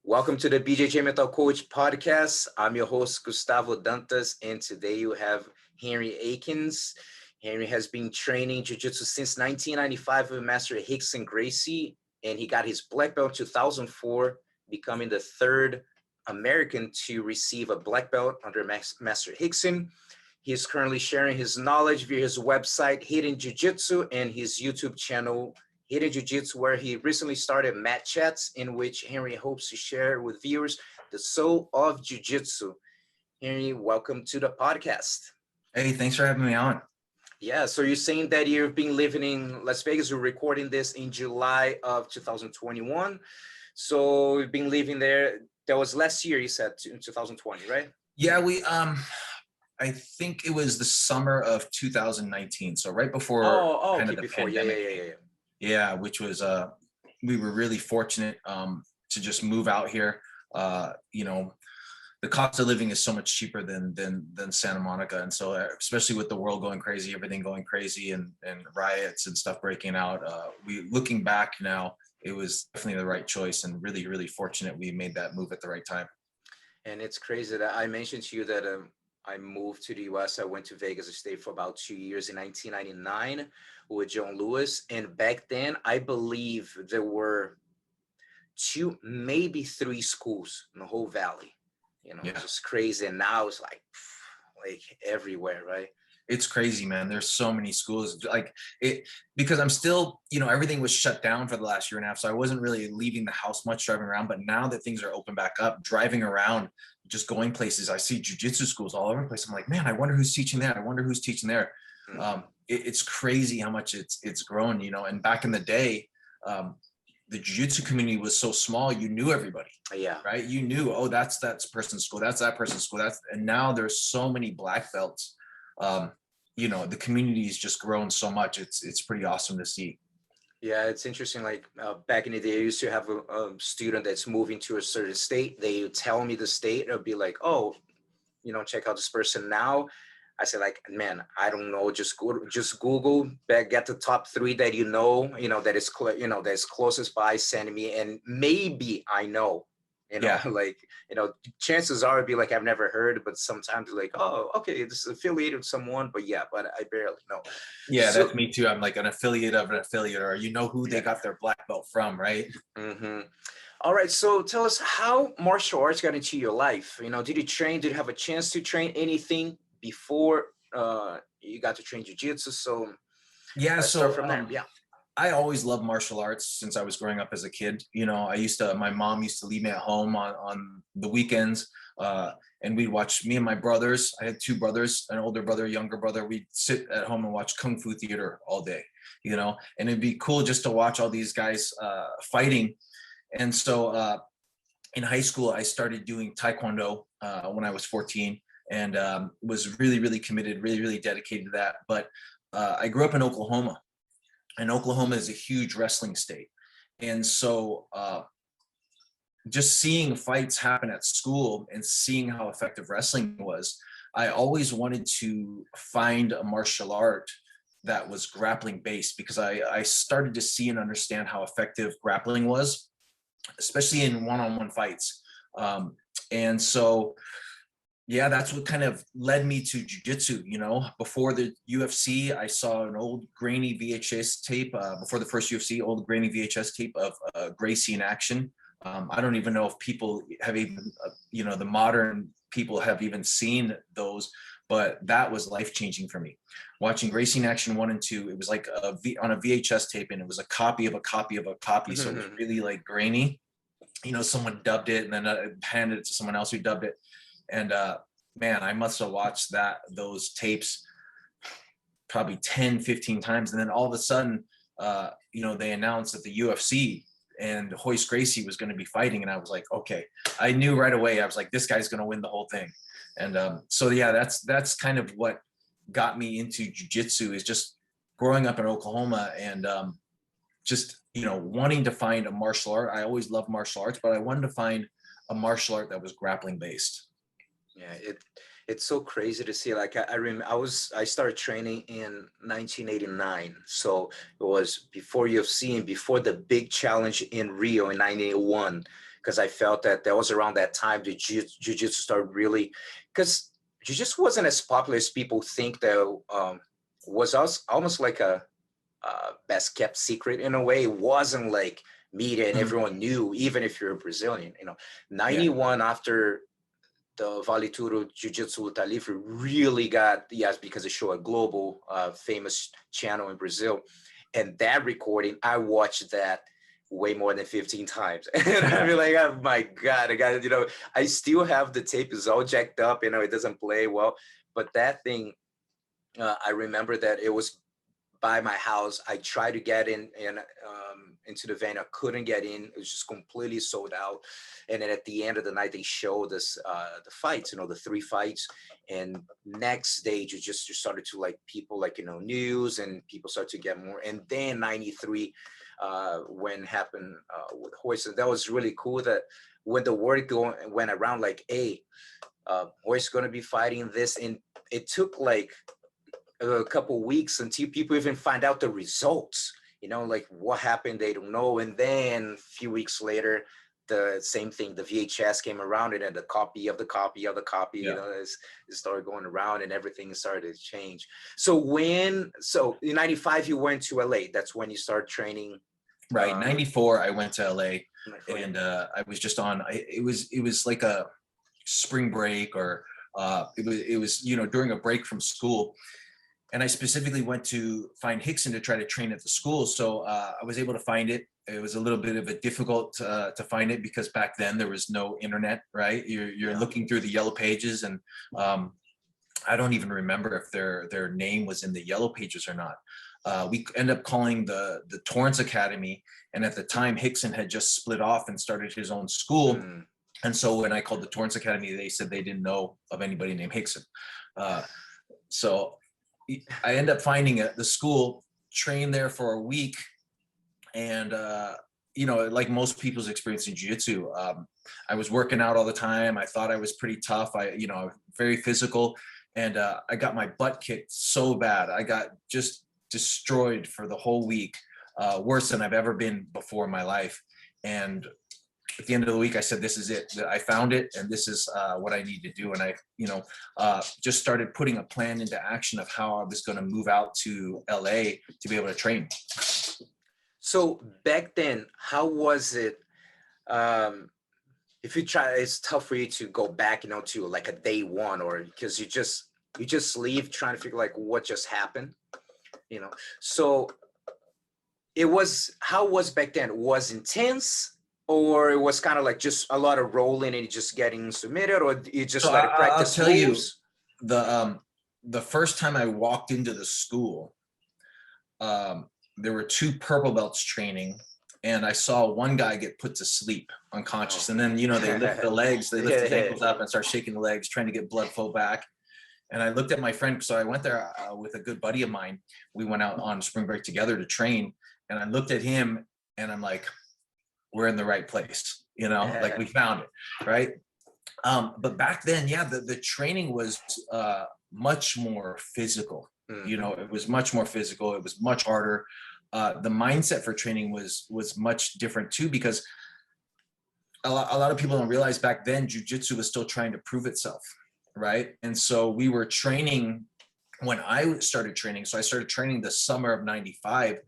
Welcome to the BJJ Mental Coach podcast. I'm your host, Gustavo Dantas, and today you have Henry Akins. Henry has been training Jiu-Jitsu since 1995 with Master Rickson Gracie, and he got his black belt in 2004, becoming the third American to receive a black belt under Master Rickson. He is currently sharing his knowledge via his website, Hidden Jiu-Jitsu, and his YouTube channel, Hidden Jiu-Jitsu, where he recently started Mat Chats, in which Henry hopes to share with viewers the soul of Jiu-Jitsu. Henry, welcome to the podcast. Hey, thanks for having me on. Yeah, so you're saying that you've been living in Las Vegas. We're recording this in July of 2021. So you've been living there. That was last year, you said, in 2020, right? Yeah, I think it was the summer of 2019. So right before kind of the before. pandemic. Yeah. Yeah, which was, we were really fortunate to just move out here. The cost of living is so much cheaper than Santa Monica. And so especially with the world going crazy, everything going crazy and riots and stuff breaking out, looking back now, it was definitely the right choice and really, really fortunate we made that move at the right time. And it's crazy that I mentioned to you that I moved to the US. I went to Vegas. I stayed for about 2 years in 1999 with John Lewis. And back then, I believe there were 2, maybe 3 schools in the whole valley. Yeah. Just crazy. And now it's like everywhere, right? It's crazy, man. There's so many schools because I'm still, everything was shut down for the last year and a half. So I wasn't really leaving the house much, driving around. But now that things are open back up, driving around, just going places, I see jiu-jitsu schools all over the place. I'm like, man, I wonder who's teaching there. I wonder who's teaching there. It's crazy how much it's grown, and back in the day, the jiu-jitsu community was so small, you knew everybody. Yeah. Right. You knew, oh, that's that person's school. That's that person's school. And now there's so many black belts. The community has just grown so much. It's pretty awesome to see. Yeah, it's interesting. Like back in the day, I used to have a student that's moving to a certain state. They tell me the state. It'll be like, oh, check out this person. Now I say, like, man, I don't know. Just Google, get the top 3 that that is that's closest by. Send me, and maybe I know. Chances are it'd be like I've never heard, but sometimes like, oh, okay, this is affiliated with someone, but I barely know. Yeah, so, that's me too. I'm like an affiliate of an affiliate, or who they got their black belt from, right? Mm-hmm. All right, so tell us how martial arts got into your life. Did you train? Did you have a chance to train anything before you got to train jiu-jitsu? So start from there. Yeah. I always loved martial arts since I was growing up as a kid. My mom used to leave me at home on the weekends, and we'd watch, me and my brothers. I had 2 brothers, an older brother, a younger brother. We'd sit at home and watch Kung Fu theater all day, and it'd be cool just to watch all these guys fighting. And so in high school, I started doing Taekwondo when I was 14 and was really, really committed, really, really dedicated to that. But I grew up in Oklahoma. And Oklahoma is a huge wrestling state. And so just seeing fights happen at school and seeing how effective wrestling was, I always wanted to find a martial art that was grappling based, because I started to see and understand how effective grappling was, especially in one-on-one fights. And so yeah, that's what kind of led me to jiu-jitsu. Before the UFC, I saw an old grainy VHS tape, before the first UFC, old grainy VHS tape of Gracie in action. I don't even know if people have even, the modern people have even seen those, but that was life-changing for me. Watching Gracie in action 1 and 2, it was like on a VHS tape, and it was a copy of a copy of a copy. So it was really like grainy. Someone dubbed it and then handed it to someone else who dubbed it. And man, I must have watched those tapes probably 10, 15 times. And then all of a sudden, they announced that the UFC and Royce Gracie was going to be fighting. And I was like, okay, I knew right away. I was like, this guy's going to win the whole thing. And so, yeah, that's kind of what got me into jiu-jitsu, is just growing up in Oklahoma and just, wanting to find a martial art. I always loved martial arts, but I wanted to find a martial art that was grappling based. Yeah, it's so crazy to see. Like I remember, I started training in 1989, so it was before UFC and before the big challenge in Rio in 1981. because I felt that was around that time the jiu-jitsu started really, because jiu-jitsu wasn't as popular as people think. That was almost like a best kept secret in a way. It wasn't like media and Mhm. everyone knew, even if you're a Brazilian. Yeah. 91 after the Vale Tudo Jiu-Jitsu Luta Livre really got, yes, because it showed a global famous channel in Brazil. And that recording, I watched that way more than 15 times. And I mean, like, oh my God, I got, I still have the tape, is all jacked up, it doesn't play well. But that thing, I remember that it was by my house. I tried to get in into the venue. I couldn't get in. It was just completely sold out. And then at the end of the night, they showed us the fights, the three fights. And next day, you just started to, like, people, like, news, and people started to get more. And then 93, when happened with Royce, that was really cool. That when the word went around, like, hey, Royce going to be fighting this, and it took like a couple weeks until people even find out the results, like what happened, they don't know. And then a few weeks later, the same thing, the VHS came around, and then the copy of the copy of the copy, Yeah. it started going around, and everything started to change. So in 95, you went to LA. That's when you started training. Right. 94, I went to LA, 94. and I was just on, it was like a spring break, or it was, during a break from school. And I specifically went to find Rickson to try to train at the school. So I was able to find it. It was a little bit of a difficult to find it, because back then there was no internet, right? You're looking through the yellow pages, and I don't even remember if their name was in the yellow pages or not. We end up calling the Torrance Academy, and at the time Rickson had just split off and started his own school. And so when I called the Torrance Academy, they said they didn't know of anybody named Rickson. So I end up finding the school, trained there for a week, and like most people's experience in jiu-jitsu, I was working out all the time. I thought I was pretty tough. Very physical, and I got my butt kicked so bad. I got just destroyed for the whole week, worse than I've ever been before in my life. And at the end of the week, I said, this is it. I found it, and this is what I need to do. And I, just started putting a plan into action of how I was going to move out to LA to be able to train. So back then, how was it? If you try, it's tough for you to go back, to like a day one, or because you just leave trying to figure like what just happened, So how was back then? Was intense? Or it was kind of like just a lot of rolling and just getting submitted, or you just let it practice I'll tell moves? you, the first time I walked into the school, there were two purple belts training, and I saw one guy get put to sleep unconscious. And then, they lift the legs, they lift his ankles up and start shaking the legs, trying to get blood flow back. And I looked at my friend. So I went there with a good buddy of mine. We went out on spring break together to train. And I looked at him, and I'm like, we're in the right place, like we found it, right? But back then, the training was much more physical. It was much more physical. It was much harder. The mindset for training was much different too, because a lot of people don't realize back then jiu-jitsu was still trying to prove itself, right? And so we were training when I started training. So I started training the summer of 95.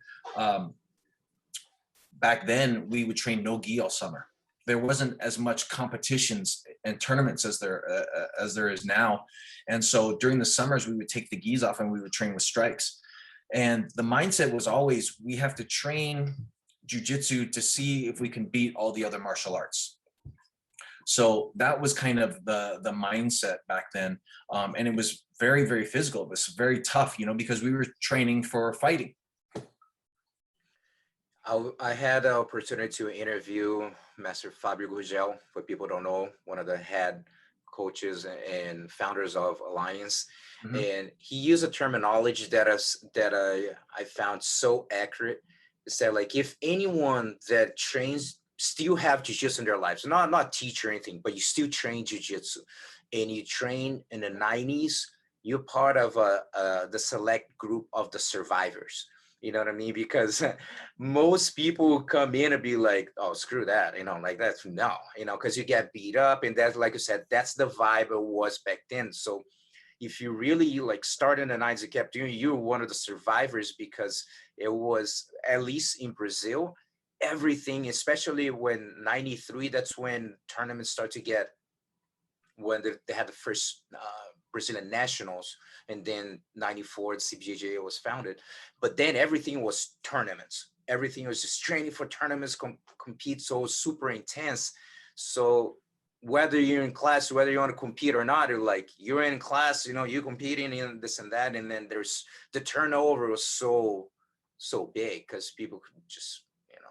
Back then we would train no gi all summer. There wasn't as much competitions and tournaments as there is now. And so during the summers, we would take the gis off and we would train with strikes. And the mindset was always, we have to train jiu-jitsu to see if we can beat all the other martial arts. So that was kind of the mindset back then. And it was very, very physical. It was very tough, because we were training for fighting. I had the opportunity to interview Master Fabio Gugel, for people don't know, one of the head coaches and founders of Alliance. Mm-hmm. And he used a terminology that I found so accurate. It said, like, if anyone that trains still have jiu-jitsu in their lives, not teach or anything, but you still train jiu-jitsu, and you train in the 90s, you're part of the select group of the survivors. You know what I mean? Because most people come in and be like, oh, screw that, like that's no, because you get beat up. And that's, like you said, that's the vibe it was back then. So if you really like started the Knights of Captain, you were one of the survivors, because it was, at least in Brazil, everything, especially when 93, that's when tournaments start to get, when they had the first Brazilian nationals, and then 94, the CBJJ was founded. But then everything was tournaments. Everything was just training for tournaments, compete, so it was super intense. So whether you're in class, whether you want to compete or not, you're in class, you're competing in this and that, and then there's the turnover was so big, because people could just,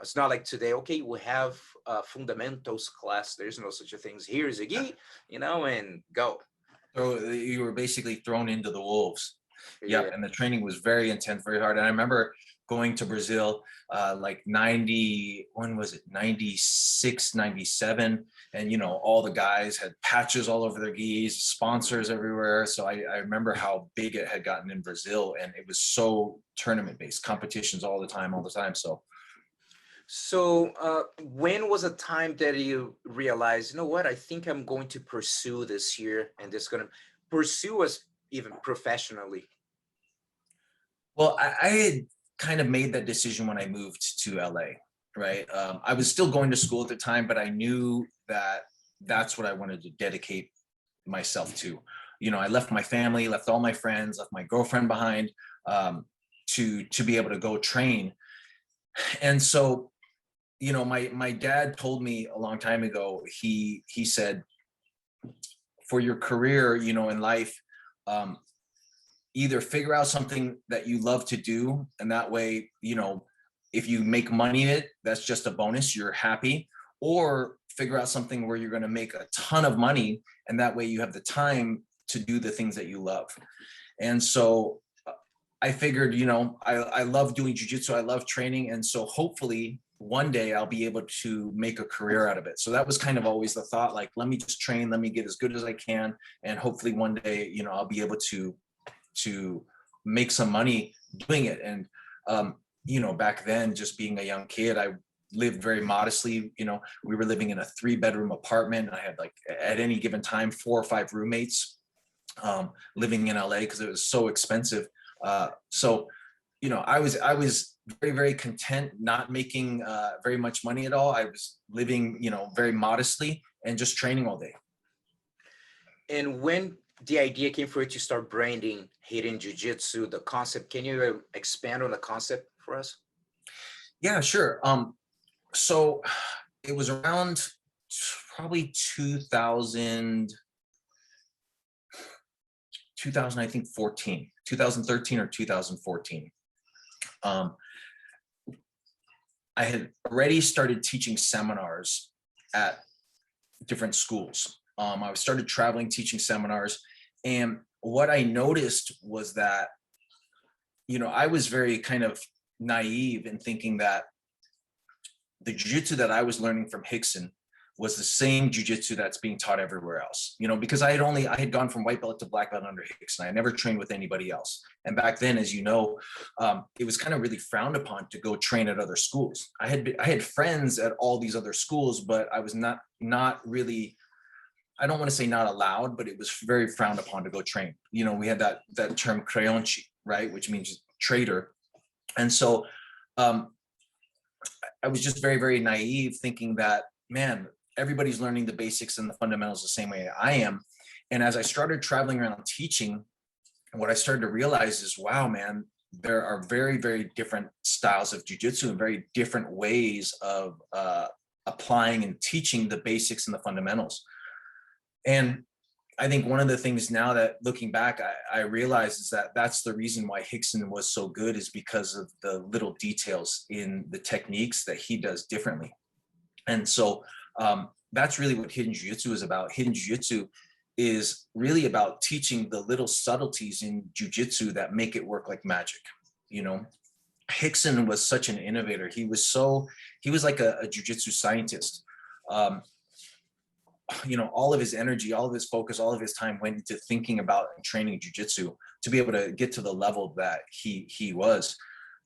it's not like today, okay, we have a fundamentals class, there's no such a thing. Here's a gi, and go. So you were basically thrown into the wolves. Yeah. Yep. And the training was very intense, very hard. And I remember going to Brazil, like 90, when was it? 96, 97. And, all the guys had patches all over their gis, sponsors everywhere. So I remember how big it had gotten in Brazil, and it was so tournament based, competitions all the time. So when was a time that you realized, what, I think I'm going to pursue this here, and this going to pursue us even professionally? Well, I had kind of made that decision when I moved to LA, right? I was still going to school at the time, but I knew that that's what I wanted to dedicate myself to. I left my family, left all my friends, left my girlfriend behind, to be able to go train. And so, my dad told me a long time ago, he said, for your career, in life, either figure out something that you love to do, and that way, if you make money in it, that's just a bonus, you're happy, or figure out something where you're going to make a ton of money, and that way you have the time to do the things that you love. And so I figured, I love doing jiu-jitsu, I love training, and so hopefully one day I'll be able to make a career out of it. So that was kind of always the thought, like, let me just train, let me get as good as I can, and hopefully one day, I'll be able to make some money doing it. And back then, just being a young kid, I lived very modestly. We were living in a 3-bedroom apartment. I had, like, at any given time, 4 or 5 roommates, living in LA, because it was so expensive. So I was very, very content, not making very much money at all. I was living, very modestly, and just training all day. And when the idea came for you to start branding Hidden Jiu-Jitsu, the concept, can you expand on the concept for us? Yeah, sure. So it was around probably 2000, I think 2013 or 2014. I had already started teaching seminars at different schools. I started traveling, teaching seminars. And what I noticed was that, I was very kind of naive in thinking that the jiu-jitsu that I was learning from Rickson was the same jiu-jitsu that's being taught everywhere else, because I had gone from white belt to black belt under Rickson. I never trained with anybody else. And back then, as you know, it was kind of really frowned upon to go train at other schools. I had friends at all these other schools, but I was not really, I don't want to say not allowed, but it was very frowned upon to go train. We had that term creonchi, right, which means traitor. And so I was just very, very naive, thinking that, man, everybody's learning the basics and the fundamentals the same way I am. And as I started traveling around teaching, what I started to realize is, wow, man, there are very, very different styles of jiu-jitsu and very different ways of applying and teaching the basics and the fundamentals. And I think one of the things now that, looking back, I realize is that that's the reason why Rickson was so good, is because of the little details in the techniques that he does differently. And so that's really what Hidden Jiu-Jitsu is about. Hidden Jiu-Jitsu is really about teaching the little subtleties in jiu-jitsu that make it work like magic. Rickson was such an innovator. He was like a jiu-jitsu scientist. All of his energy, all of his focus, all of his time went into thinking about and training jiu-jitsu to be able to get to the level that he was.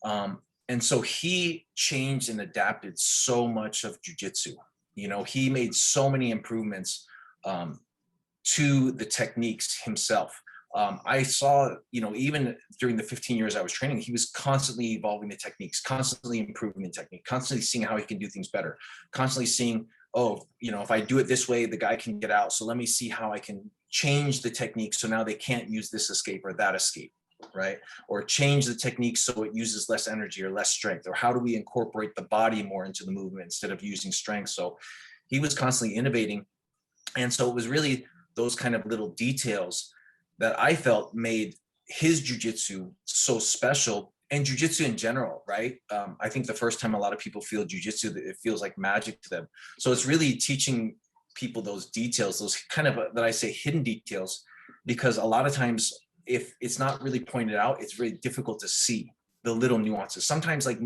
And so he changed and adapted so much of jiu-jitsu. He made so many improvements to the techniques himself. I saw, even during the 15 years I was training, he was constantly evolving the techniques, constantly improving the technique, constantly seeing how he can do things better, constantly seeing, if I do it this way, the guy can get out. So let me see how I can change the technique so now they can't use this escape or that escape, right? Or change the technique so it uses less energy or less strength, or how do we incorporate the body more into the movement instead of using strength? So he was constantly innovating. And so it was really those kind of little details that I felt made his jiu-jitsu so special, and jiu-jitsu in general, right? I think the first time a lot of people feel jiu-jitsu, it feels like magic to them. So it's really teaching people those details, those kind of, that I say, hidden details, because a lot of times if it's not really pointed out, it's very difficult to see the little nuances. Sometimes like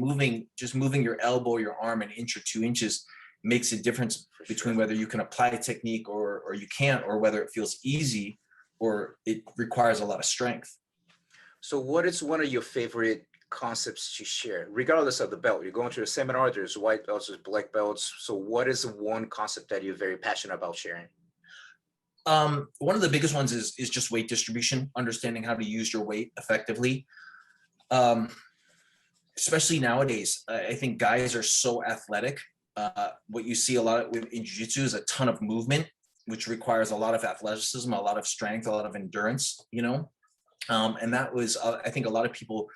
just moving your elbow or your arm an inch or 2 inches makes a difference between whether you can apply a technique or you can't, or whether it feels easy or it requires a lot of strength. So what is one of your favorite concepts to share, regardless of the belt? You're going to a seminar, there's white belts, there's black belts. So what is one concept that you're very passionate about sharing? One of the biggest ones is just weight distribution, understanding how to use your weight effectively. Especially nowadays, I think guys are so athletic. What you see a lot in jiu-jitsu is a ton of movement, which requires a lot of athleticism, a lot of strength, a lot of endurance, and that was, I think a lot of people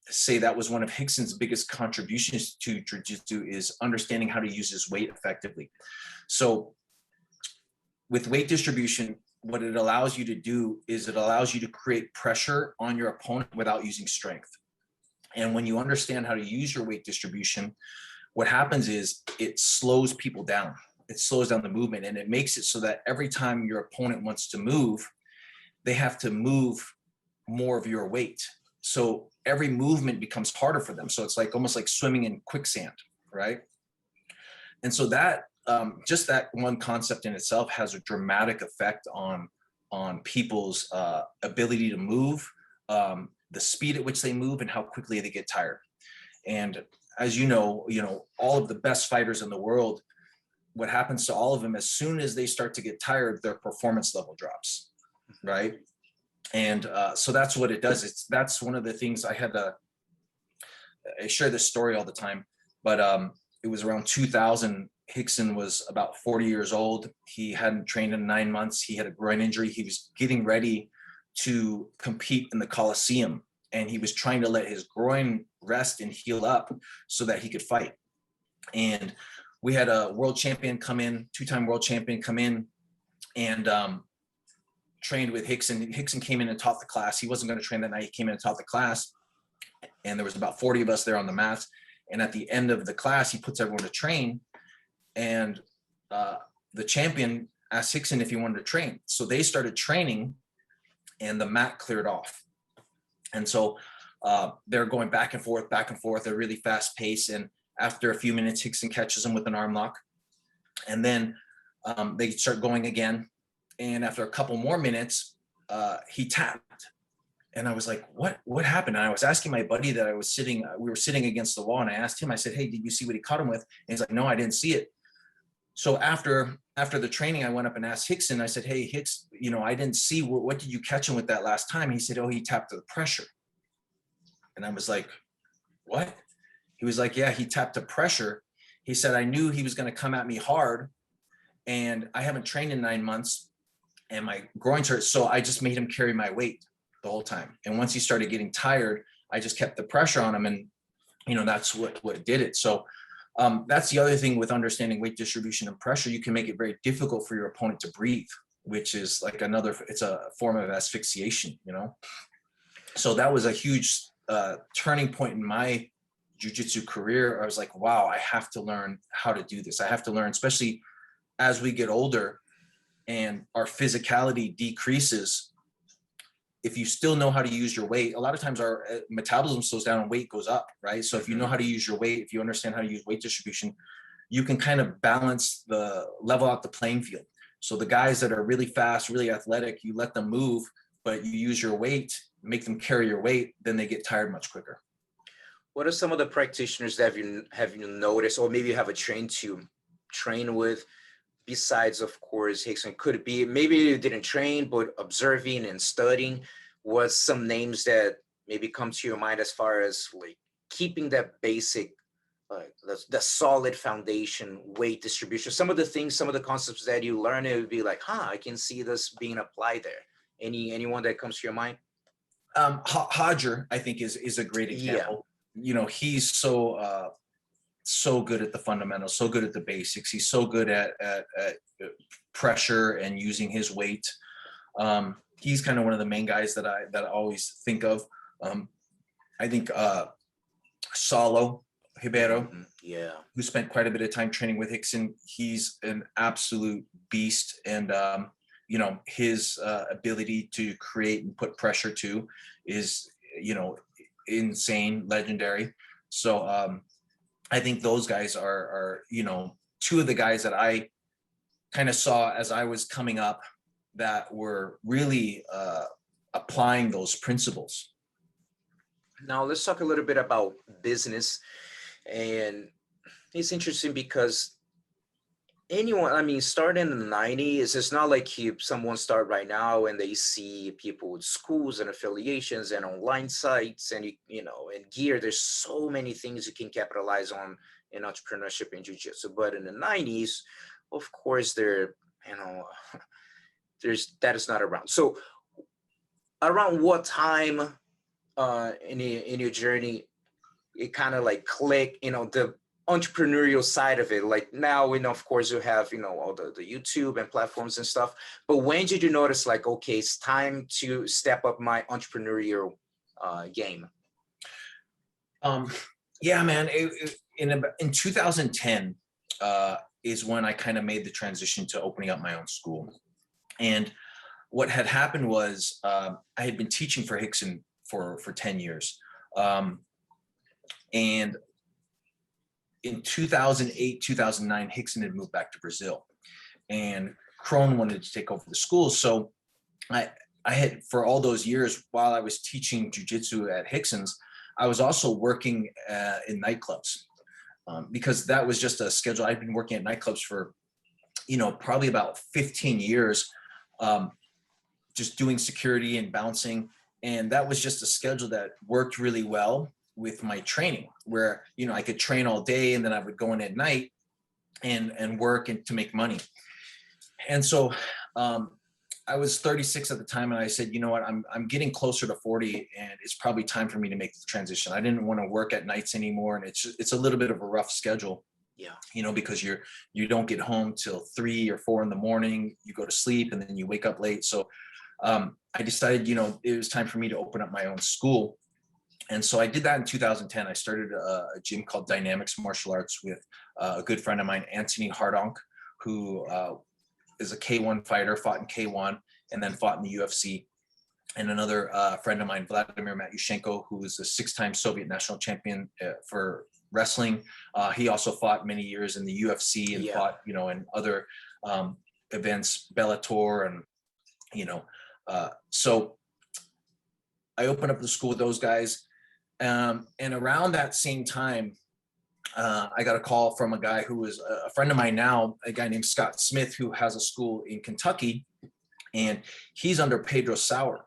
say that was one of Rickson's biggest contributions to jiu-jitsu, is understanding how to use his weight effectively. So with weight distribution, what it allows you to do is it allows you to create pressure on your opponent without using strength. And when you understand how to use your weight distribution, what happens is it slows people down. It slows down the movement, and it makes it so that every time your opponent wants to move, they have to move more of your weight. So every movement becomes harder for them. So it's like almost like swimming in quicksand, right? And so that just that one concept in itself has a dramatic effect on people's ability to move, the speed at which they move, and how quickly they get tired. And as you know, all of the best fighters in the world, what happens to all of them, as soon as they start to get tired, their performance level drops, right? And so that's what it does. That's one of the things I share this story all the time, but it was around 2000. Rickson was about 40 years old. He hadn't trained in 9 months. He had a groin injury. He was getting ready to compete in the Coliseum, and he was trying to let his groin rest and heal up so that he could fight. And we had a world champion come in, 2-time world champion come in, and trained with Rickson. Rickson came in and taught the class. He wasn't going to train that night. He came in and taught the class, and there was about 40 of us there on the mats. And at the end of the class, he puts everyone to train, and the champion asked Rickson if he wanted to train. So they started training, and the mat cleared off. And so they're going back and forth at a really fast pace. And after a few minutes, Rickson catches him with an arm lock, and then they start going again. And after a couple more minutes, he tapped. And I was like, what happened? And I was asking my buddy that we were sitting against the wall, and I asked him, I said, hey, did you see what he caught him with? And he's like, no, I didn't see it. So after the training, I went up and asked Rickson, I said, hey, Hicks, I didn't see, what did you catch him with that last time? He said, oh, he tapped to the pressure. And I was like, what? He was like, yeah, he tapped to pressure. He said, I knew he was going to come at me hard, and I haven't trained in 9 months, and my groins hurt. So I just made him carry my weight the whole time. And once he started getting tired, I just kept the pressure on him, and that's what did it. So that's the other thing with understanding weight distribution and pressure. You can make it very difficult for your opponent to breathe, which is like it's a form of asphyxiation, So that was a huge turning point in my jiu-jitsu career. I was like, wow, I have to learn how to do this. I have to learn, especially as we get older and our physicality decreases. If you still know how to use your weight, a lot of times our metabolism slows down and weight goes up, right? So if you know how to use your weight, if you understand how to use weight distribution, you can kind of level out the playing field. So the guys that are really fast, really athletic, you let them move, but you use your weight, make them carry your weight, then they get tired much quicker. What are some of the practitioners that have you noticed, or maybe you have a train with, besides, of course, Hickson? Could it be maybe you didn't train, but observing and studying? Was some names that maybe come to your mind as far as like keeping that basic, the solid foundation, weight distribution, some of the things, some of the concepts that you learn, it would be like, huh, I can see this being applied there. Anyone that comes to your mind? Hodger, I think, is a great Yeah. example. You know, he's so good at the fundamentals, so good at the basics. He's so good at pressure and using his weight. He's kind of one of the main guys that I always think of. Um, I think Saulo Ribeiro, Yeah. who spent quite a bit of time training with Hickson, he's an absolute beast. And, you know, his ability to create and put pressure to is, you know, insane, legendary. So I think those guys are, you know, two of the guys that I kind of saw as I was coming up that were really applying those principles. Now let's talk a little bit about business. And it's interesting because anyone, I mean, starting in the 90s, it's not like someone start right now and they see people with schools and affiliations and online sites and, and gear. There's so many things you can capitalize on in entrepreneurship and jiu-jitsu. But in the 90s, of course, you know, that is not around. So around what time in your journey, it kind of like click, the entrepreneurial side of it? Like now we know, of course, you have, all the YouTube and platforms and stuff. But when did you notice like, okay, it's time to step up my entrepreneurial game? Yeah, man. In 2010 is when I kind of made the transition to opening up my own school. And what had happened was I had been teaching for Hickson for 10 years. And in 2008, 2009, Hickson had moved back to Brazil, and Crone wanted to take over the school. So I had, for all those years while I was teaching jiu-jitsu at Hickson's, I was also working in nightclubs because that was just a schedule. I'd been working at nightclubs for, probably about 15 years, just doing security and bouncing. And that was just a schedule that worked really well with my training, where, I could train all day and then I would go in at night and work and to make money. And so I was 36 at the time, and I said, you know what, I'm getting closer to 40, and it's probably time for me to make the transition. I didn't want to work at nights anymore, and it's a little bit of a rough schedule. Yeah. Because you don't get home till 3 or 4 in the morning. You go to sleep and then you wake up late. So I decided, it was time for me to open up my own school. And so I did that in 2010. I started a gym called Dynamics Martial Arts with a good friend of mine, Anthony Hardonk, who is a K1 fighter, fought in K1 and then fought in the UFC. And another friend of mine, Vladimir Matyushenko, who is a 6-time Soviet national champion for wrestling. He also fought many years in the UFC and fought, in other events, Bellator, and, so I opened up the school with those guys. And around that same time, I got a call from a guy who was a friend of mine now, a guy named Scott Smith, who has a school in Kentucky, and he's under Pedro Sauer.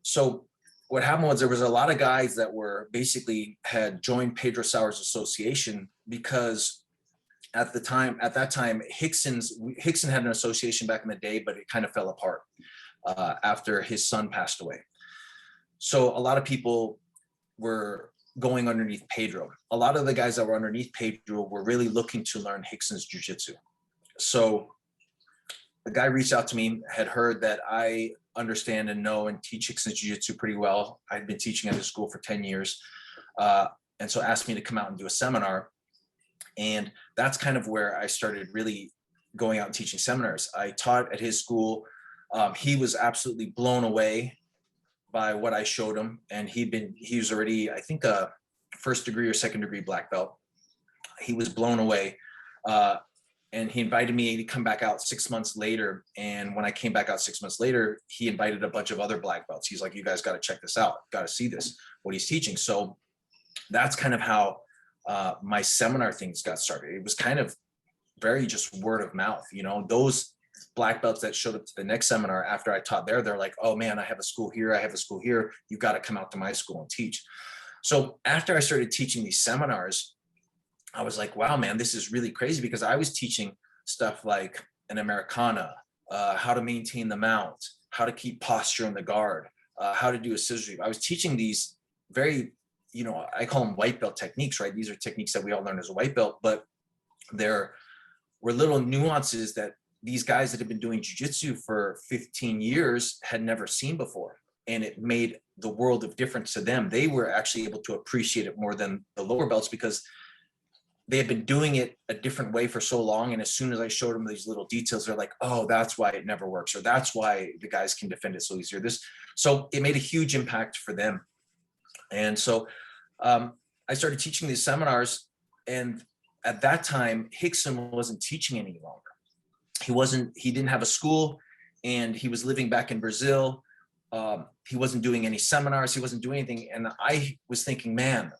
So what happened was there was a lot of guys that were basically had joined Pedro Sauer's association because at that time, Hickson had an association back in the day, but it kind of fell apart after his son passed away. So a lot of people were going underneath Pedro. A lot of the guys that were underneath Pedro were really looking to learn Hickson's jiu-jitsu. So the guy reached out to me, had heard that I understand and know and teach Hickson's jiu-jitsu pretty well. I'd been teaching at his school for 10 years. And so asked me to come out and do a seminar. And that's kind of where I started really going out and teaching seminars. I taught at his school. He was absolutely blown away by what I showed him. And he was already, I think, a 1st degree or 2nd degree black belt. He was blown away. And he invited me to come back out 6 months later. And when I came back out 6 months later, he invited a bunch of other black belts. He's like, you guys got to check this out. Got to see this, what he's teaching. So that's kind of how my seminar things got started. It was kind of very just word of mouth, you know. Those black belts that showed up to the next seminar after I taught there, they're like, oh man, I have a school here, I have a school here, you got to come out to my school and teach. So after I started teaching these seminars, I was like, wow, man, this is really crazy, because I was teaching stuff like an Americana, how to maintain the mount, how to keep posture in the guard, how to do a scissor sweep. I was teaching these very, you know, I call them white belt techniques, right? These are techniques that we all learn as a white belt, but there were little nuances that these guys that have been doing jiu-jitsu for 15 years had never seen before. And it made the world of difference to them. They were actually able to appreciate it more than the lower belts, because they had been doing it a different way for so long. And as soon as I showed them these little details, they're like, oh, that's why it never works, or that's why the guys can defend it so easier. So it made a huge impact for them. And so I started teaching these seminars, and at that time, Hickson wasn't teaching any longer. He didn't have a school, and he was living back in Brazil. He wasn't doing any seminars. He wasn't doing anything. And I was thinking, man,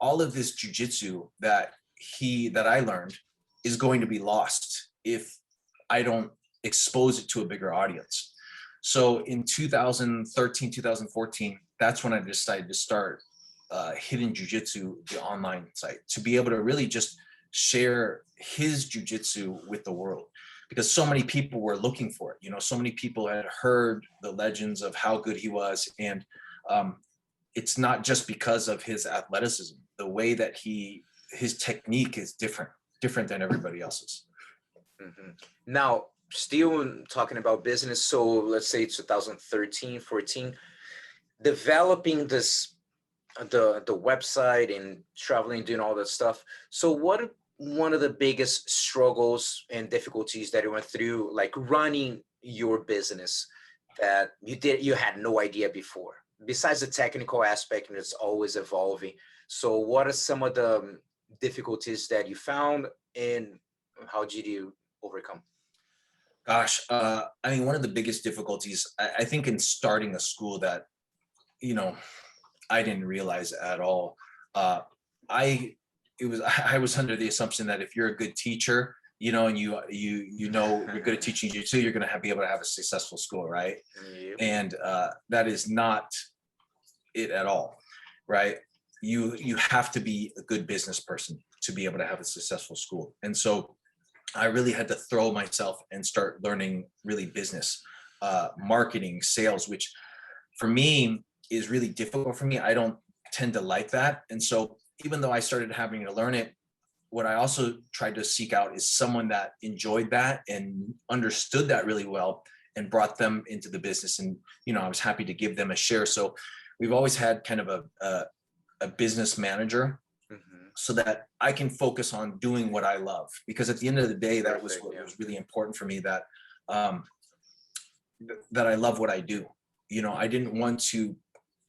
all of this jiu-jitsu that I learned is going to be lost if I don't expose it to a bigger audience. So in 2013, 2014, that's when I decided to start Hidden Jiu-Jitsu, the online site, to be able to really just share his jiu-jitsu with the world, because so many people were looking for it. You know, so many people had heard the legends of how good he was. And it's not just because of his athleticism. The way that his technique is different than everybody else's. Mm-hmm. Now, still talking about business. So let's say 2013, 14, developing the website and traveling, doing all that stuff. So what one of the biggest struggles and difficulties that you went through, like running your business, that you had no idea before, besides the technical aspect, and it's always evolving? So what are some of the difficulties that you found, and how did you overcome? Gosh, I mean, one of the biggest difficulties, I think, in starting a school that, you know, I didn't realize at all. I was under the assumption that if you're a good teacher, you know, and you know you're good at teaching jiu-jitsu, you're going to be able to have a successful school, right? Yep. And that is not it at all, right? You have to be a good business person to be able to have a successful school. And so I really had to throw myself and start learning really business, marketing, sales, which for me is really difficult for me. I don't tend to like that. And so even though I started having to learn it, what I also tried to seek out is someone that enjoyed that and understood that really well and brought them into the business. And, you know, I was happy to give them a share. So we've always had kind of a business manager, mm-hmm, so that I can focus on doing what I love. Because at the end of the day, that was what was really important for me, that that I love what I do. You know, I didn't want to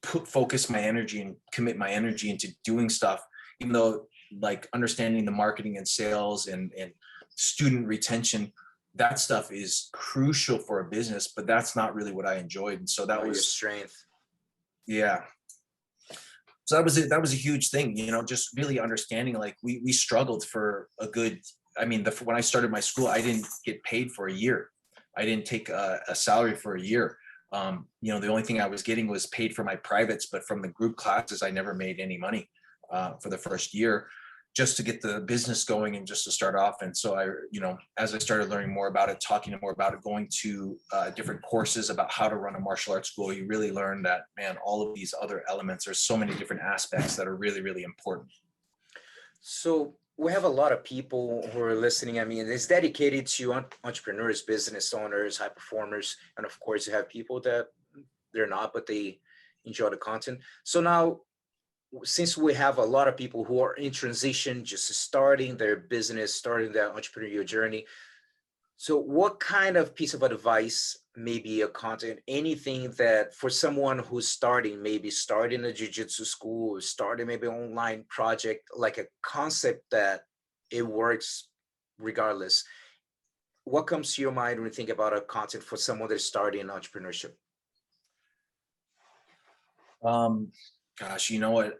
focus my energy and commit my energy into doing stuff, even though, like, understanding the marketing and sales and student retention, that stuff is crucial for a business, but that's not really what I enjoyed. And so that was your strength. Yeah. So that was a huge thing, you know, just really understanding, like, we struggled for a good, I mean, when I started my school, I didn't get paid for a year. I didn't take a salary for a year. You know, the only thing I was getting was paid for my privates, but from the group classes, I never made any money for the first year, just to get the business going and just to start off. And so you know, as I started learning more about it, talking more about it, going to different courses about how to run a martial arts school, you really learn that, man, all of these other elements, there's so many different aspects that are really, really important. So we have a lot of people who are listening. I mean, it's dedicated to entrepreneurs, business owners, high performers. And of course, you have people that they're not, but they enjoy the content. So now, since we have a lot of people who are in transition, just starting their business, starting their entrepreneurial journey, so what kind of piece of advice, maybe a content, anything that for someone who's starting, maybe starting a jiu-jitsu school, or starting maybe an online project, like a concept that it works regardless, what comes to your mind when you think about a content for someone that's starting entrepreneurship? Gosh, you know what?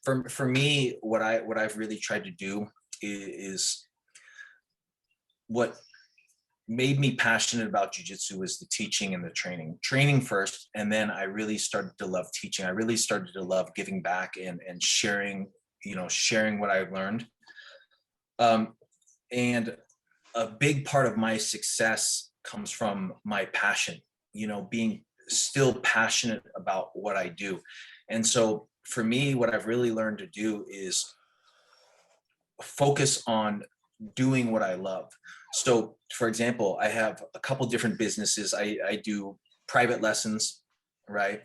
For me, what I've really tried to do is what made me passionate about jiu-jitsu was the teaching and the training first. And then I really started to love teaching. I really started to love giving back and sharing, sharing what I learned. And a big part of my success comes from my passion, being still passionate about what I do. And so for me, what I've really learned to do is focus on doing what I love. So for example, I have a couple different businesses. I do private lessons, right?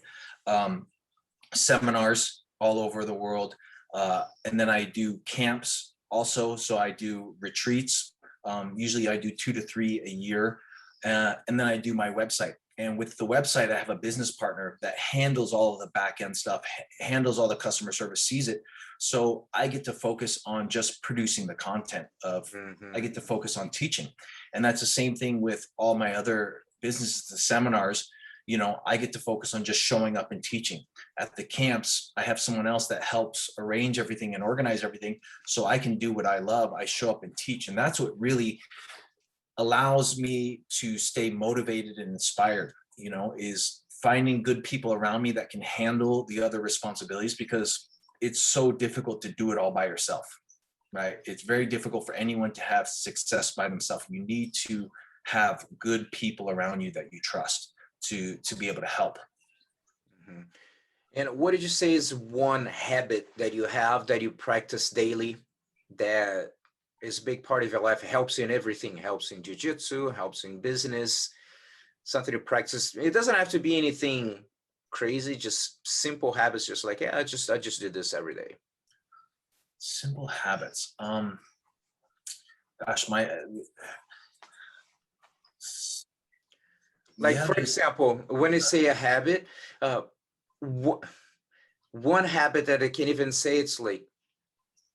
Seminars all over the world. And then I do camps also. So I do retreats. Usually I do 2 to 3 a year. And then I do my website. And with the website, I have a business partner that handles all of the back end stuff, handles all the customer service, sees it. So I get to focus on just producing the content I get to focus on teaching. And that's the same thing with all my other businesses, the seminars. I get to focus on just showing up and teaching. At the camps, I have someone else that helps arrange everything and organize everything so I can do what I love. I show up and teach. And that's what really allows me to stay motivated and inspired, is finding good people around me that can handle the other responsibilities, because it's so difficult to do it all by yourself, right? It's very difficult for anyone to have success by themselves. You need to have good people around you that you trust to be able to help. Mm-hmm. And what did you say is one habit that you have that you practice daily that is a big part of your life, helps in everything, helps in jiu-jitsu, helps in business, something to practice? It doesn't have to be anything crazy, just simple habits, just like, yeah, I just do this every day. Simple habits. Gosh, like, for example, when you say a habit, one habit that I can even say, it's like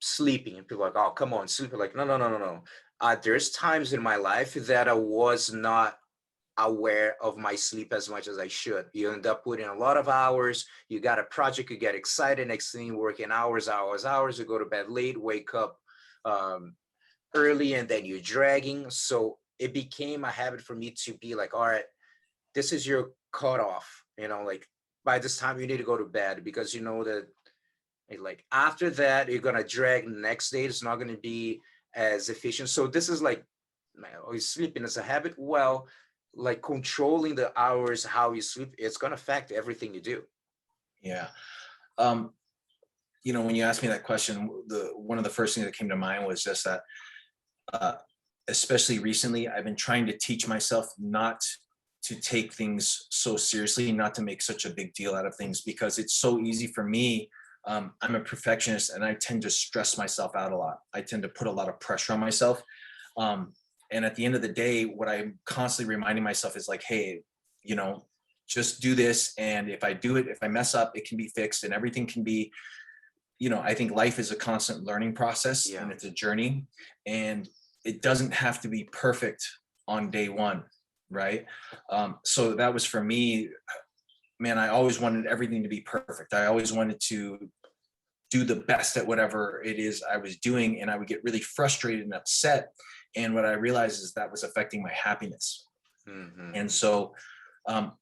sleeping, and people are like, oh, come on, sleep. Like, no. There's times in my life that I was not aware of my sleep as much as I should. You end up putting a lot of hours, you got a project, you get excited, next thing you're working hours, you go to bed late, wake up early, and then you're dragging. So it became a habit for me to be like, all right, this is your cutoff, like by this time you need to go to bed, because you know that like after that you're gonna drag the next day, it's not going to be as efficient. So this is like, sleeping as a habit. Well, like controlling the hours, how you sleep, it's going to affect everything you do. Yeah. When you asked me that question, one of the first things that came to mind was just that, especially recently, I've been trying to teach myself not to take things so seriously, not to make such a big deal out of things, because it's so easy for me. I'm a perfectionist and I tend to stress myself out a lot. I tend to put a lot of pressure on myself. And at the end of the day, what I'm constantly reminding myself is like, hey, just do this. And if I mess up, it can be fixed, and everything can be, I think life is a constant learning process. Yeah. And it's a journey, and it doesn't have to be perfect on day one. Right. So that was for me, man. I always wanted everything to be perfect. I always wanted to do the best at whatever it is I was doing. And I would get really frustrated and upset. And what I realized is that was affecting my happiness. Mm-hmm. And so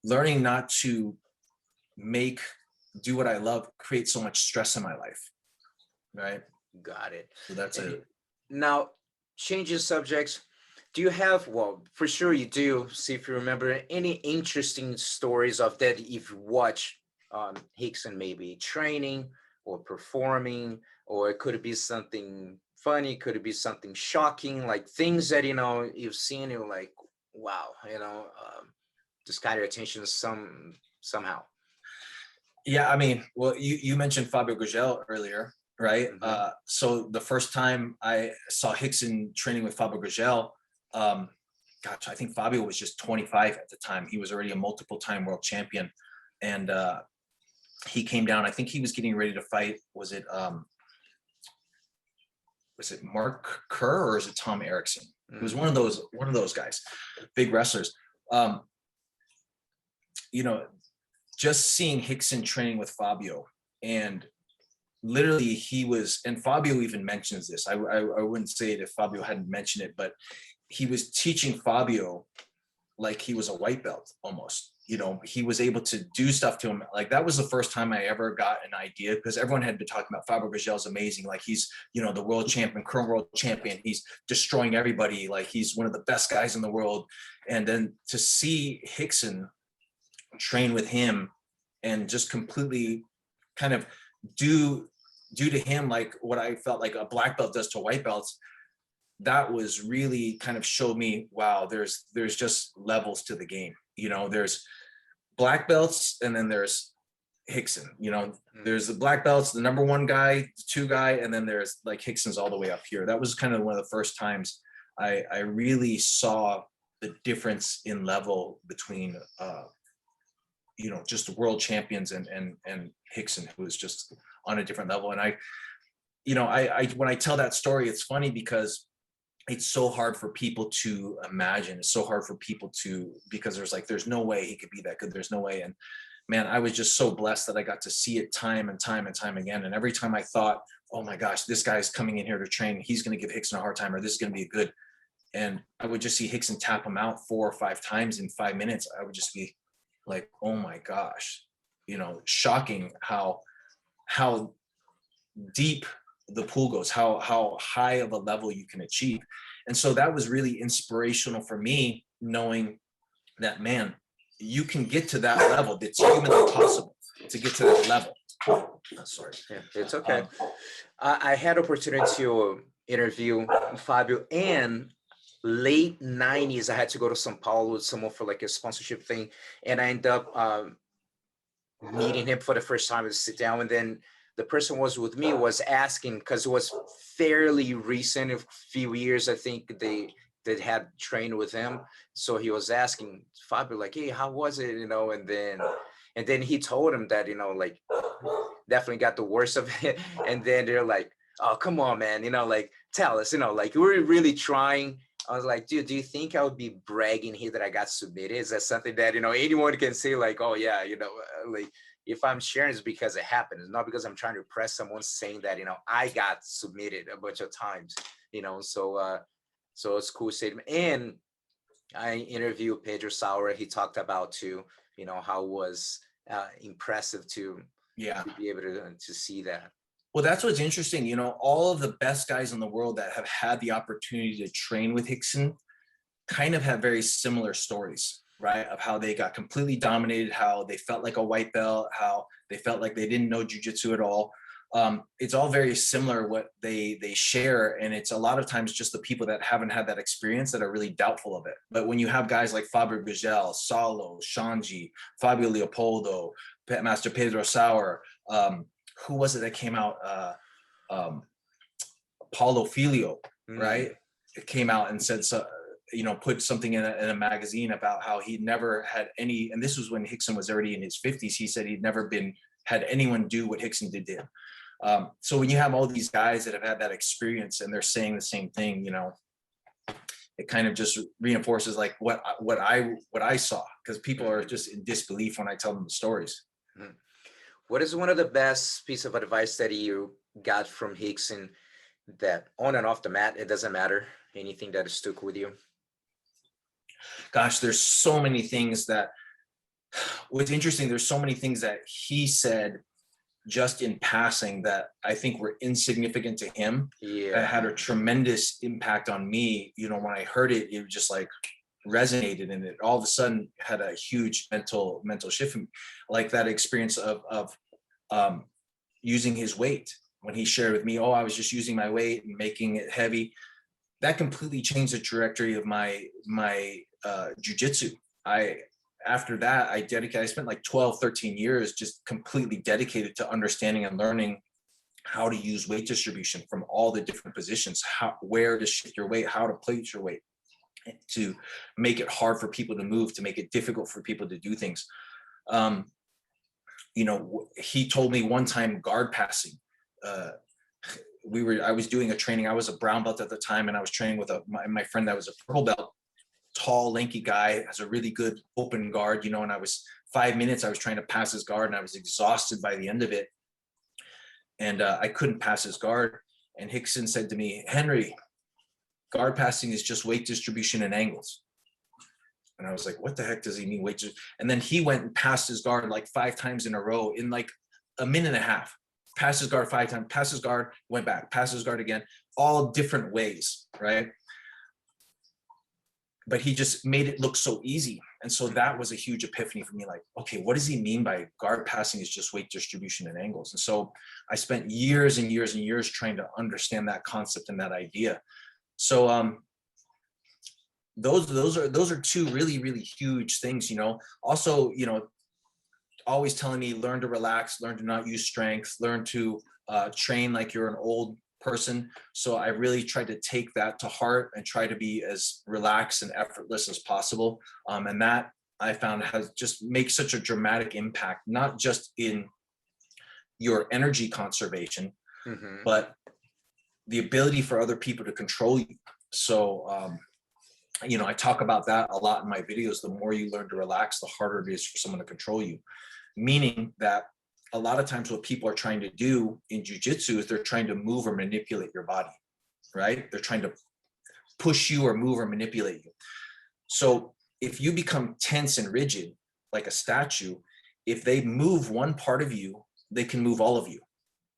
learning not to do what I love creates so much stress in my life. Right. Got it. So that's it. Now, changing subjects. Do you have, well, for sure you do, see if you remember any interesting stories of that you've watched Rickson maybe training or performing, or it could be something funny, could it be something shocking, like things that, you've seen, you're like, wow, just got your attention somehow. Yeah, I mean, well, you mentioned Fabio Gurgel earlier, right? Mm-hmm. So the first time I saw Rickson training with Fabio Gurgel, I think Fabio was just 25 at the time. He was already a multiple-time world champion, and he came down. I think he was getting ready to fight. Was it Mark Kerr or is it Tom Erickson? It was one of those guys, big wrestlers. Just seeing Rickson training with Fabio and literally he was, and Fabio even mentions this. I wouldn't say it if Fabio hadn't mentioned it, but he was teaching Fabio like he was a white belt almost. You know, he was able to do stuff to him. Like that was the first time I ever got an idea, because everyone had been talking about Fabio Gurgel's amazing. Like he's, you know, the world champion, current world champion. He's destroying everybody. Like he's one of the best guys in the world. And then to see Rickson train with him and just completely kind of do to him like what I felt like a black belt does to white belts, that was really kind of showed me, wow, there's just levels to the game. You know, there's black belts and then there's Rickson, you know, there's the black belts, the number one guy, the two guy, and then there's like Rickson's all the way up here. That was kind of one of the first times I really saw the difference in level between, you know, just the world champions and Rickson, who was just on a different level. And I when I tell that story, it's funny because it's so hard for people to imagine. It's so hard for people to, because there's no way he could be that good. There's no way. And man, I was just so blessed that I got to see it time and time and time again. And every time I thought, oh my gosh, this guy's coming in here to train, he's going to give Rickson a hard time, or this is going to be a good. And I would just see Rickson tap him out 4 or 5 times in 5 minutes. I would just be like, oh my gosh, you know, shocking how deep the pool goes, how high of a level you can achieve. And so that was really inspirational for me, knowing that, man, you can get to that level. It's humanly possible to get to that level. Oh, sorry. Yeah, it's okay. I had opportunity to interview Fabio, and late 90s, I had to go to São Paulo with someone for like a sponsorship thing. And I ended up meeting him for the first time to sit down. And then the person was with me was asking, because it was fairly recent, a few years, I think they had trained with him. So he was asking Fabio, like, hey, how was it? You know, and then he told him that, you know, like definitely got the worst of it. And then they're like, oh, come on, man, you know, like tell us, you know, like we're really trying. I was like, dude, do you think I would be bragging here that I got submitted? Is that something that, you know, anyone can say like, oh yeah, you know, like if I'm sharing it's because it happened. It's not because I'm trying to impress someone saying that, you know, I got submitted a bunch of times, you know, so it's a cool statement. And I interviewed Pedro Sauer. He talked about too, you know, how it was impressive to be able to see that. Well, that's what's interesting. You know, all of the best guys in the world that have had the opportunity to train with Rickson kind of have very similar stories, right? Of how they got completely dominated, how they felt like a white belt, how they felt like they didn't know jiu-jitsu at all. It's all very similar what they share. And it's a lot of times just the people that haven't had that experience that are really doubtful of it. But when you have guys like Fabio Gurgel, Saulo, Shanji, Fabio Leopoldo, Master Pedro Sauer, who was it that came out? Paulo Filio, right? It came out and said, so, you know, put something in a magazine about how he never had any, and this was when Rickson was already in his 50s. He said he'd never had anyone do what Rickson did to him. So when you have all these guys that have had that experience and they're saying the same thing, you know, it kind of just reinforces like what I saw, because people are just in disbelief when I tell them the stories. What is one of the best piece of advice that you got from Rickson, that on and off the mat, it doesn't matter, anything that stuck with you? Gosh, there's so many things that, what's interesting, there's so many things that he said just in passing that I think were insignificant to him. That had a tremendous impact on me. You know, when I heard it, it just like resonated, and it all of a sudden had a huge mental shift. Like that experience of using his weight, when he shared with me, oh, I was just using my weight and making it heavy. That completely changed the trajectory of my jiu-jitsu. After that, I spent like 12, 13 years just completely dedicated to understanding and learning how to use weight distribution from all the different positions, where to shift your weight, how to place your weight, to make it hard for people to move, to make it difficult for people to do things. You know, he told me one time, guard passing. I was doing a training. I was a brown belt at the time, and I was training with my friend that was a purple belt. Tall, lanky guy, has a really good open guard, you know, and 5 minutes, I was trying to pass his guard and I was exhausted by the end of it. and I couldn't pass his guard. And Rickson said to me, Henry, guard passing is just weight distribution and angles. And I was like, what the heck does he mean weight? And then he went and passed his guard like 5 times in a row in like a minute and a half. Passed his guard 5 times, passed his guard, went back, passed his guard again, all different ways, right? But he just made it look so easy. And so that was a huge epiphany for me. Like, okay, what does he mean by guard passing is just weight distribution and angles? And so I spent years and years and years trying to understand that concept and that idea. So those are 2 really, really huge things, you know. Also, you know, always telling me, learn to relax, learn to not use strength, learn to train like you're an old person. So I really tried to take that to heart and try to be as relaxed and effortless as possible. And that I found has just makes such a dramatic impact, not just in your energy conservation, but the ability for other people to control you. So, you know, I talk about that a lot in my videos. The more you learn to relax, the harder it is for someone to control you. Meaning that a lot of times what people are trying to do in jiu-jitsu is they're trying to move or manipulate your body, right? They're trying to push you or move or manipulate you. So if you become tense and rigid, like a statue, if they move one part of you, they can move all of you,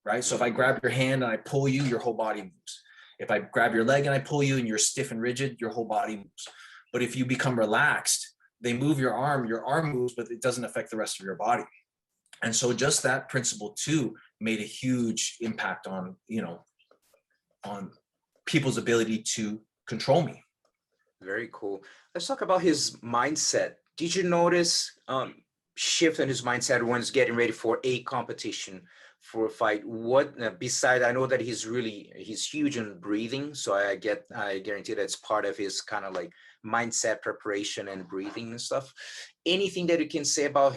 right? So if I grab your hand and I pull you, your whole body moves. If I grab your leg and I pull you and you're stiff and rigid, your whole body moves. But if you become relaxed, they move your arm moves, but it doesn't affect the rest of your body. And so just that principle too made a huge impact on, you know, on people's ability to control me. Very cool. Let's talk about his mindset. Did you notice shift in his mindset when he's getting ready for a competition, for a fight? What besides, I know that he's huge in breathing, so I guarantee that's part of his kind of like mindset preparation and breathing and stuff. Anything that you can say about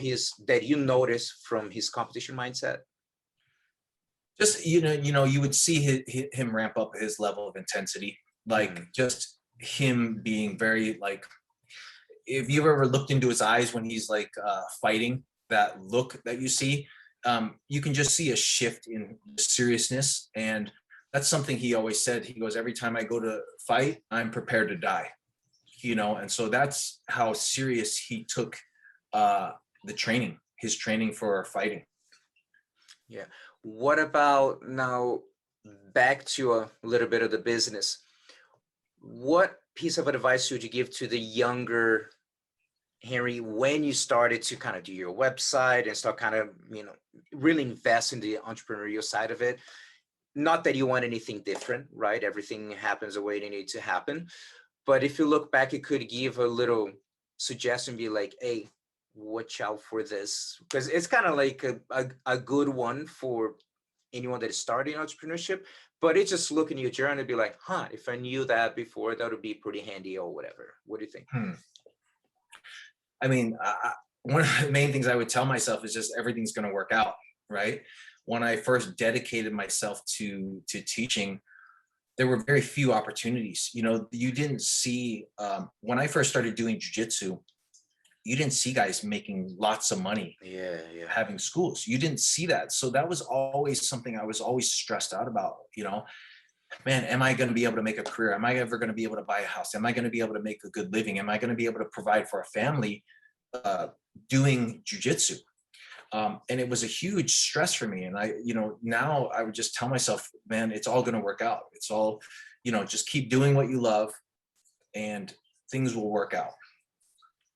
that you notice from his competition mindset? Just, you know, you would see him ramp up his level of intensity, like just him being very like, if you've ever looked into his eyes when he's like fighting, that look that you see, you can just see a shift in seriousness. And that's something he always said. He goes, every time I go to fight, I'm prepared to die, you know? And so that's how serious he took his training for fighting. Yeah. What about now, back to a little bit of the business? What piece of advice would you give to the younger Henry when you started to kind of do your website and start kind of, you know, really invest in the entrepreneurial side of it? Not that you want anything different, right? Everything happens the way it needs to happen. But if you look back, it could give a little suggestion, be like, hey, watch out for this. Because it's kind of like a good one for anyone that is starting entrepreneurship, but it's just looking at your journey and be like, huh, if I knew that before, that would be pretty handy or whatever. What do you think? I mean, one of the main things I would tell myself is just everything's going to work out, right? When I first dedicated myself to teaching, there were very few opportunities. You know, you didn't see, when I first started doing jiu-jitsu, you didn't see guys making lots of money having schools. You didn't see that. So that was always something I was always stressed out about, you know. Man, am I going to be able to make a career? Am I ever going to be able to buy a house? Am I going to be able to make a good living? Am I going to be able to provide for a family doing jiu-jitsu? And it was a huge stress for me. And I, you know, now I would just tell myself, man, it's all going to work out. It's all, you know, just keep doing what you love and things will work out.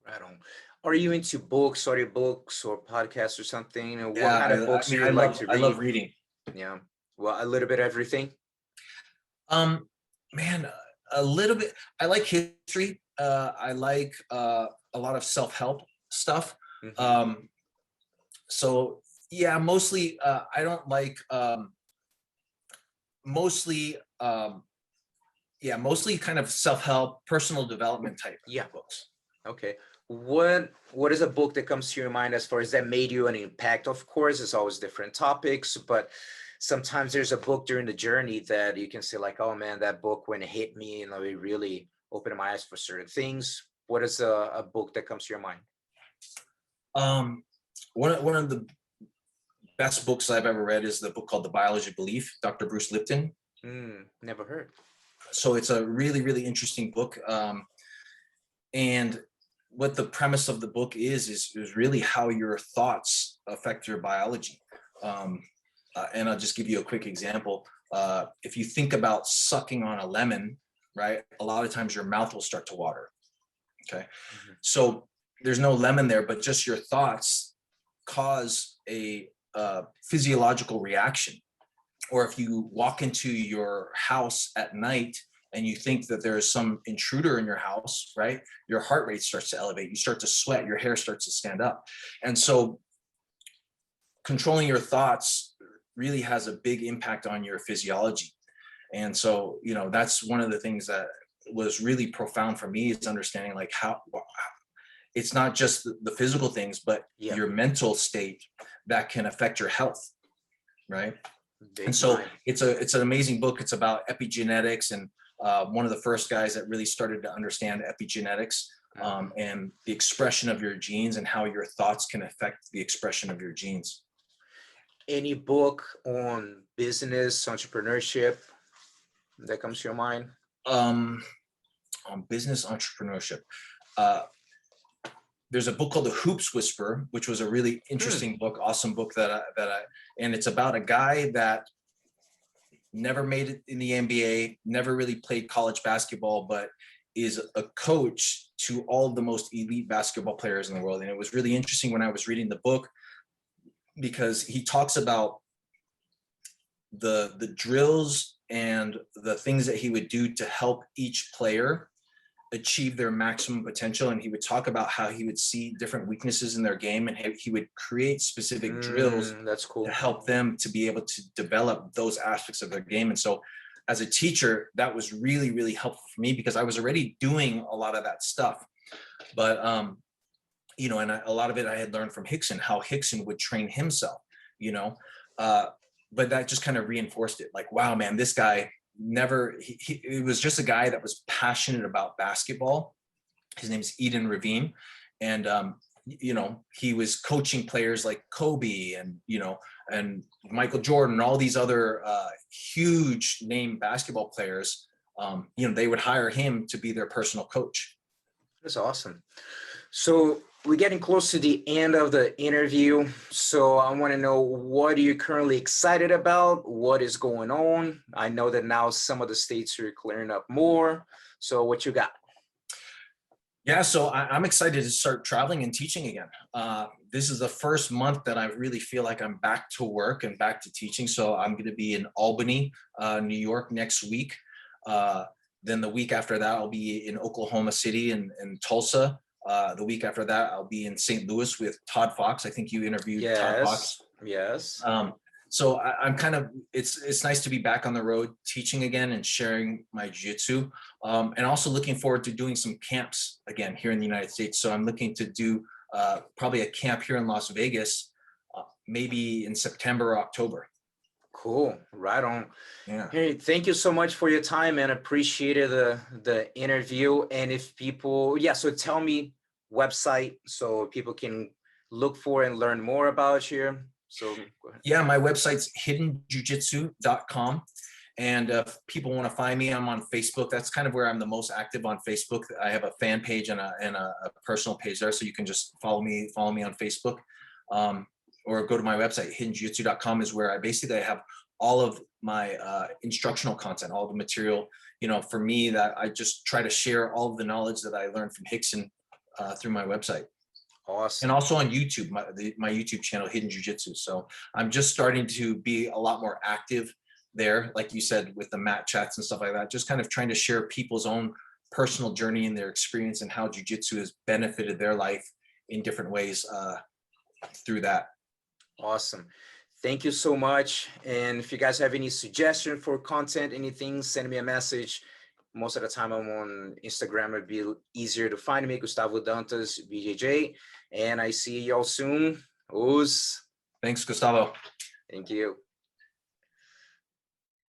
Right on. Are you into books, audiobooks, or podcasts or something? Or what Yeah, kind of books do you like to read? I love reading. Yeah. Well, a little bit of everything. Man, a little bit. I like history. I like a lot of self-help stuff. So yeah, mostly I don't like mostly kind of self-help, personal development type books. Okay. What is a book that comes to your mind as far as that made you an impact? Of course, it's always different topics, but sometimes there's a book during the journey that you can say like, oh man, that book when it hit me, you know, it really opened my eyes for certain things. What is a book that comes to your mind? One of the best books I've ever read is the book called The Biology of Belief, Dr. Bruce Lipton. Never heard. So it's a really, really interesting book. And what the premise of the book is really how your thoughts affect your biology. And I'll just give you a quick example. If you think about sucking on a lemon, right, a lot of times your mouth will start to water. Okay. Mm-hmm. So there's no lemon there, but just your thoughts cause a physiological reaction. Or if you walk into your house at night and you think that there's some intruder in your house, right, your heart rate starts to elevate, you start to sweat, your hair starts to stand up. And so controlling your thoughts really has a big impact on your physiology. And so, you know, that's one of the things that was really profound for me, is understanding like how it's not just the physical things, but your mental state that can affect your health, right? Big and so it's an amazing book. It's about epigenetics, and one of the first guys that really started to understand epigenetics, and the expression of your genes and how your thoughts can affect the expression of your genes. Any book on business, entrepreneurship that comes to your mind? On business entrepreneurship, there's a book called The Hoops Whisperer, which was a really interesting book, awesome book and it's about a guy that never made it in the NBA, never really played college basketball, but is a coach to all of the most elite basketball players in the world. And it was really interesting when I was reading the book, because he talks about the drills and the things that he would do to help each player achieve their maximum potential. And he would talk about how he would see different weaknesses in their game, and he would create specific drills that's cool, to help them to be able to develop those aspects of their game. And so as a teacher, that was really, really helpful for me, because I was already doing a lot of that stuff. But, you know, and a lot of it I had learned from Rickson, how Rickson would train himself, you know, but that just kind of reinforced it. Like, wow, man, this guy it was just a guy that was passionate about basketball. His name's Eden Ravine. And, you know, he was coaching players like Kobe and, you know, and Michael Jordan and all these other huge name basketball players. You know, they would hire him to be their personal coach. That's awesome. So we're getting close to the end of the interview. So I want to know, what are you currently excited about? What is going on? I know that now some of the states are clearing up more. So what you got? Yeah, so I'm excited to start traveling and teaching again. This is the first month that I really feel like I'm back to work and back to teaching. So I'm going to be in Albany, New York next week. Then the week after that, I'll be in Oklahoma City and Tulsa. The week after that, I'll be in St. Louis with Todd Fox. I think you interviewed Todd Fox. Yes. So I'm kind of, it's nice to be back on the road teaching again and sharing my jiu-jitsu, and also looking forward to doing some camps again here in the United States. So I'm looking to do probably a camp here in Las Vegas, maybe in September or October. Cool. Right on. Yeah. Hey, thank you so much for your time, and appreciated the interview. And if people, so tell me website so people can look for and learn more about you. So go ahead. Yeah, my website's hiddenjujitsu.com. And if people want to find me, I'm on Facebook. That's kind of where I'm the most active, on Facebook. I have a fan page and a personal page there, so you can just follow me on Facebook. Or go to my website, hiddenjujitsu.com, is where I have all of my instructional content, all the material, you know, for me, that I just try to share all of the knowledge that I learned from Rickson through my website. Awesome. And also on YouTube, my YouTube channel, Hidden Jiu-Jitsu. So I'm just starting to be a lot more active there, like you said, with the mat chats and stuff like that, just kind of trying to share people's own personal journey and their experience and how jiu-jitsu has benefited their life in different ways through that. Awesome. Thank you so much. And if you guys have any suggestion for content, anything, send me a message. Most of the time I'm on Instagram. It'd be easier to find me, Gustavo Dantas, BJJ. And I see y'all soon. Thanks, Gustavo. Thank you.